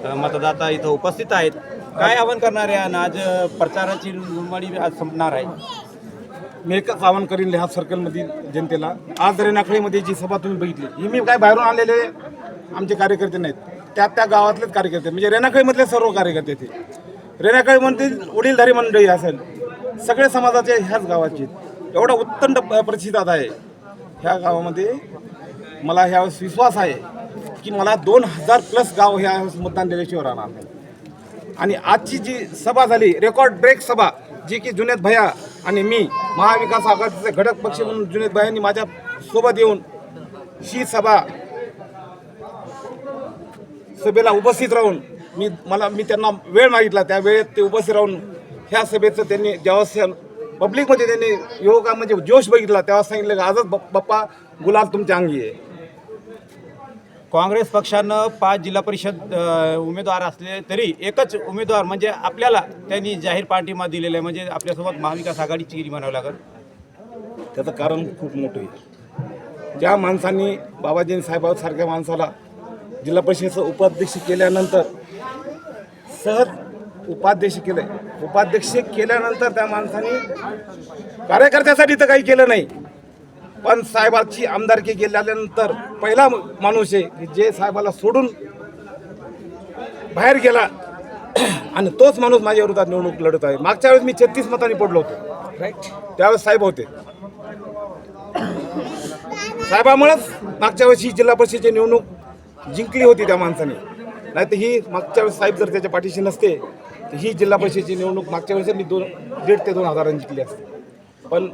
मतदाता इथं उपस्थित आहेत. काय आवाहन करणार आहे? आज प्रचाराची मुंबडी आज संपणार आहे. मी एकच आवाहन करीन ह्या सर्कलमधील जनतेला. आज रेणाखळीमध्ये जी सभा तुम्ही बघितली, ही मी काय बाहेरून आलेले आमचे कार्यकर्ते नाहीत, त्या गावातलेच कार्यकर्ते, म्हणजे रेणाखळीमधले सर्व कार्यकर्ते ते. रेणाखळीमधील वडीलधारी मंडळी असेल, सगळे समाजाचे ह्याच गावाचे. एवढा उत्तंड प्रतिसाद आहे ह्या गावामध्ये. मला ह्यावेळेस विश्वास आहे की मला 2000+ गाव ह्या मतदान दिल्याशिवाय राहणार नाही. आणि आजची जी सभा झाली, रेकॉर्ड ब्रेक सभा, जी की जुनेद भैया आणि मी महाविकास आघाडीचे घटक पक्ष म्हणून जुनेद भैयांनी माझ्या सोबत येऊन ही सभेला उपस्थित राहून मी त्यांना वेळ मागितला, त्या वेळेत ते उपस्थित राहून ह्या सभेचं त्यांनी जेव्हा पब्लिकमध्ये त्यांनी युवका म्हणजे जोश बघितला, तेव्हा सांगितलं की आजच बाप्पा गुलाल तुमच्या अंगी आहे. काँग्रेस पक्षानं 5 जिल्हा परिषद उमेदवार असले तरी एकच उमेदवार म्हणजे आपल्याला त्यांनी जाहीर पाठिंबा दिलेला आहे, म्हणजे आपल्यासोबत महाविकास आघाडीची गिरी म्हणावं लागेल. त्याचं कारण खूप मोठं आहे. ज्या माणसांनी बाबाजी साहेबांसारख्या माणसाला जिल्हा परिषदेचं उपाध्यक्ष केल्यानंतर उपाध्यक्ष केल्यानंतर त्या माणसाने कार्यकर्त्यासाठी तर काही केलं नाही, पण साहेबांची आमदारकी गेल्यानंतर पहिला माणूस आहे की जे साहेबाला सोडून बाहेर गेला आणि तोच माणूस माझ्या विरोधात निवडणूक लढत आहे. मागच्या वेळेस मी 36 मतांनी पडलो होतो, राईट, त्यावेळेस साहेब होते. साहेबामुळेच मागच्या वेळेस ही जिल्हा परिषदेची निवडणूक जिंकली होती त्या माणसाने. नाही तर ही मागच्या वेळेस साहेब जर त्याच्या पाठीशी नसते तर ही जिल्हा परिषदेची निवडणूक मागच्या वेळेस मी 1.5 ते 2 हजारांनी जिंकली असते. पण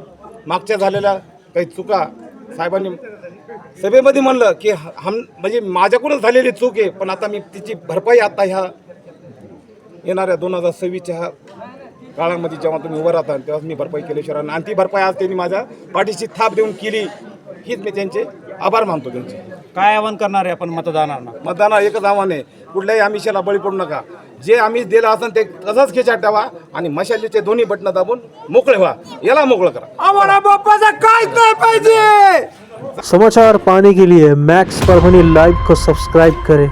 मागच्या झालेल्या काही चुका साहेबांनी सभेमध्ये म्हणलं की म्हणजे माझ्याकडूनच झालेली चूक आहे, पण आता मी तिची भरपाई आता ह्या येणाऱ्या 2026च्या काळामध्ये जेव्हा तुम्ही उभं राहता तेव्हा मी भरपाई केल्याशिवाय, आणि ती भरपाई आज त्यांनी माझ्या पाठीशी थाप देऊन केली, हीच मी त्यांचे आभार मानतो त्यांचे. काय आवाहन करणार आहे आपण मतदारांना? मतदानाला एकच आव्हान आहे, कुठल्याही आमिषाला बळी पडू नका. जे आमिष दिलं असेल ते तसंच खिचात ठेवा आणि मशालीचे दोन्ही बटणं दाबून मोकळे व्हा, याला मोकळं करा. आम्हाला बाप्पाचा काय नाही पाहिजे. समाचार पाने के लिए मैक्स परभनी लाइव को सब्सक्राइब करें